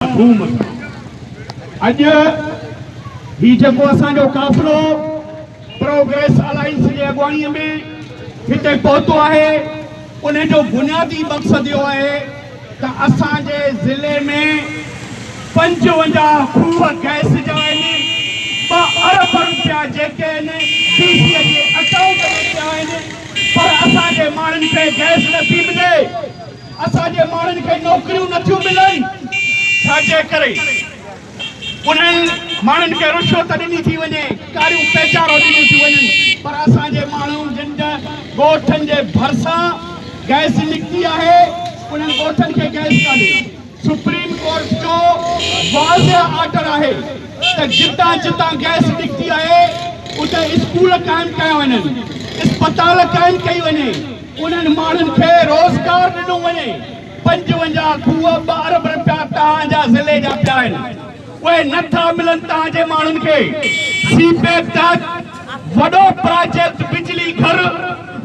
मफ़हूम सां। अॼु ही जेको असांजो काफ़िलो प्रोग्रेस अलायंस जी अॻुवाणीअ में हिते पहुतो आहे, उन जो बुनियादी मक़सदु इहो आहे त असांजे ज़िले में 55 खूह गैस जा आहिनि, 2 अरब रुपया जेके आहिनि डीसीअ जे अकाउंट में पिया आहिनि, पर असांजे माण्हुनि खे गैस नथी मिले, असांजे माण्हुनि खे नौकरियूं नथियूं मिलनि। छाजे करे? उन्हनि माण्हुनि खे रुश्वत ॾिनी थी वञे, कारियूं पैचारो ॾिनियूं थी वञनि, पर असांजे माण्हू जिन ॻोठनि जे भरिसां गैस निकिती आहे, उन्हनि ॻोठनि खे गैस कान्हे। सुप्रीम कोर्ट जो वाज़िह आर्डर आहे त जितां जितां गैस निकिती आहे उते स्कूल क़ाइमु कया वञनि, अस्पताल क़ाइमु कई वञे, उन्हनि माण्हुनि खे रोज़गार ॾिनो वञे। 55 खूह 2 अरब रुपया तव्हांजा ज़िले जा पिया आहिनि, उहे नथा मिलनि तव्हांजे माण्हुनि खे। सीपेक तहत वॾो प्रोजेक्ट बिजली घर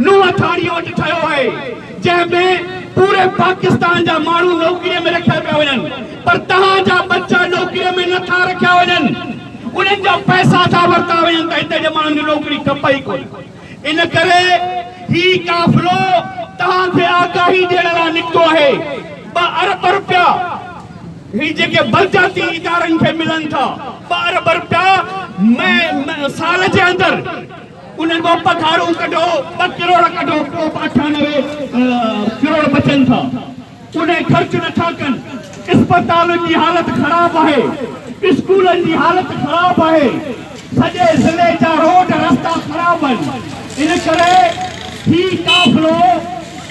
नुंहं थाणीअ वटि ठहियो आहे, जंहिंमें पूरे पाकिस्तान जा माण्हू नौकरीअ में रखिया पिया वञनि, पर तव्हांजा बच्चा नौकरीअ में नथा रखिया वञनि, उन्हनि जा पैसा था वरिता वञनि त हिते जे माण्हुनि खे नौकरी खपे ई कोन्हे। इन करे ही काफ़िलो तव्हांखे आगाही ॾियण लाइ निकितो आहे। 2 अरब रुपया ही जेके बलजाती इदारनि खे मिलनि था, 2 अरब रुपया साल जे अंदरि उन्हनि को पघारूं कढो, 2 करोड़ कढो, 98 करोड़ बचनि था, उन्हें ख़र्च नथा कनि। अस्पतालुनि जी हालत ख़राब आहे, स्कूलनि जी हालत ख़राब आहे, सॼे ज़िले जा रोड रस्ता ख़राब आहिनि। इन करे ही काफ़िलो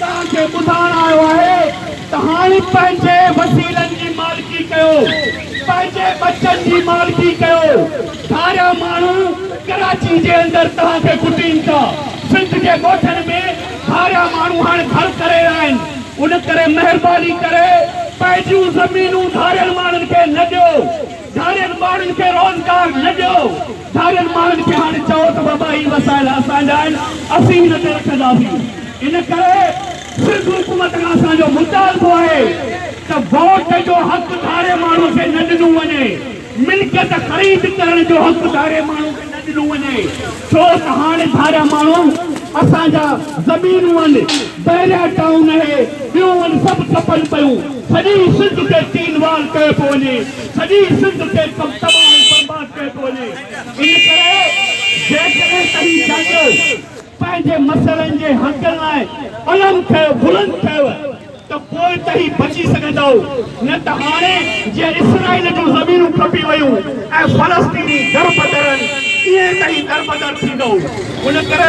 तव्हांखे ॿुधाइण आयो आहे त हाणे पंहिंजे वसीलनि जी मालिकी कयो, पंहिंजे बचनि जी मालिकी कयो। सारा माण्हू कराची जे अंदरि तव्हांखे कुटीनि था, सिंध जे ॻोठनि में सारा माण्हू हाणे घर करे रहिया आहिनि। उन करे महिरबानी करे पंहिंजूं ज़मीनूं धारियल माण्हुनि खे न ॾियो, धारियल माण्हुनि खे रोज़गार न ॾियो, धारियल माण्हुनि खे हाणे चओ त बाबा ही वसाइल असांजा आहिनि, असीं हिन ते रखंदासीं। इन करे सिंध हुकूमत खां असांजो मुतालबो आहे त वोट जो हक़ धारे माण्हू खे न ॾिनो वञे, मिल्कियत ख़रीद करण जो हक़ धारे माण्हू खे न ॾिनो वञे, छो त हाणे धारिया माण्हू असांजा ज़मीनूं आहिनि, बहिरिया टाउन आहे, ॿियूं आहिनि, सभु ठपनि पियूं। सॼी सिंध खे तीनवाल कयो पियो वञे, सॼी सिंध खे तबाह बर्बाद कयो पियो वञे। इन करे जेकॾहिं तव्हीं चाहियो पंहिंजे मसइलनि जे हक़नि लाइ अलम कयो, बुलंद कयो, त पोइ त ही बची सघंदो, न त हाणे जीअं इसराइल जूं ज़मीनूं खपी वयूं ऐं फ़लस्तीनी दर बदरनि, ईअं त ही दर बदर थींदो। उन करे